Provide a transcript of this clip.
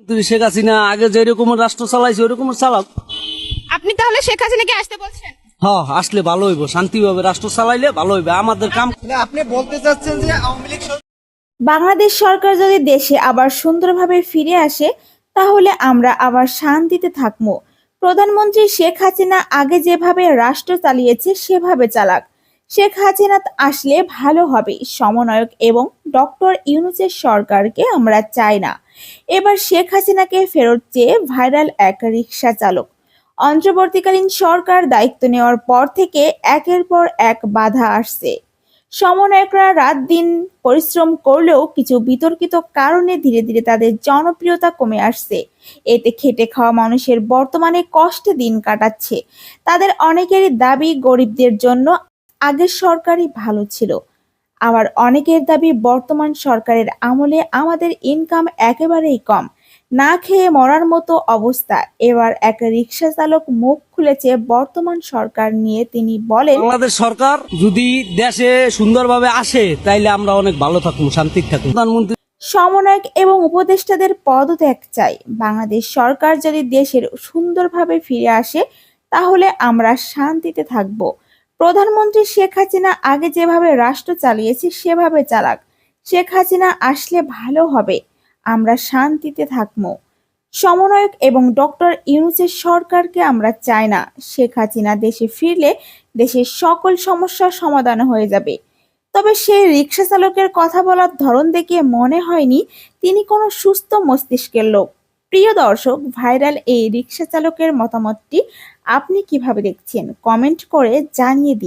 শেখ হাসিনা আগে যেরকম রাষ্ট্র চালাইছে ওরকম চালাক। আপনি তাহলে শেখ হাসিনাকে আসতে বলছেন? হ্যাঁ, আসলে ভালো হইব, শান্তিভাবে রাষ্ট্র চালাইলে ভালো হইবে আমাদের কাম। আপনি বলতে চাচ্ছেন যে আওয়ামী লীগ বাংলাদেশ সরকার যদি দেশে আবার সুন্দরভাবে ফিরে আসে তাহলে আমরা আবার শান্তিতে থাকবো। প্রধানমন্ত্রী শেখ হাসিনা আগে যেভাবে রাষ্ট্র চালিয়েছে সেভাবে চালাক। শেখ হাসিনা আসলে ভালো হবে। সমন্বয়ক এবং ডক্টর ইউনূসের সরকারকে আমরা চাই না। এবার শেখ হাসিনাকে ফেরত চেয়ে ভাইরাল এক রিকশা চালক। অন্তর্বর্তীকালীন সরকার দায়িত্ব নেওয়ার পর থেকে একের পর এক বাধা আসছে। সমন্বয়করা রাত দিন পরিশ্রম করলেও কিছু বিতর্কিত কারণে ধীরে ধীরে তাদের জনপ্রিয়তা কমে আসছে। এতে খেটে খাওয়া মানুষের বর্তমানে কষ্টে দিন কাটাচ্ছে। তাদের অনেকেরই দাবি গরিবদের জন্য আগের সরকারই ভালো ছিল। আবার অনেকের দাবি বর্তমান সরকারের আমলে আমাদের ইনকাম একেবারেই কম, না খেয়ে মরার মতো অবস্থা। এবার এক রিকশা চালক মুখ খুলেছে বর্তমান সরকার নিয়ে। তিনি বলেন, বাংলাদেশ সরকার যদি দেশে সুন্দরভাবে আসে তাইলে আমরা অনেক ভালো থাকবো, শান্তিতে থাকবো। প্রধানমন্ত্রী সমন্বয়ক এবং উপদেষ্টাদের পদত্যাগ চাই। বাংলাদেশ সরকার যদি দেশের সুন্দরভাবে ফিরে আসে তাহলে আমরা শান্তিতে থাকব। প্রধানমন্ত্রী শেখ হাসিনা আগে যেভাবে রাষ্ট্র চালিয়েছে সেভাবে চালাক। শেখ হাসিনা আসলে ভালো হবে, আমরা শান্তিতে থাকবো। সমন্বয়ক এবং ডক্টর ইউনূসের সরকারকে আমরা চাই না। শেখ হাসিনা দেশে ফিরলে দেশের সকল সমস্যার সমাধান হয়ে যাবে। তবে সেই রিকশা চালকের কথা বলার ধরন দেখে মনে হয়নি তিনি কোনো সুস্থ মস্তিষ্কের লোক। প্রিয় দর্শক, ভাইরাল এই রিকশা চালকের মতামতটি আপনি কিভাবে দেখছেন কমেন্ট করে জানিয়ে দিন।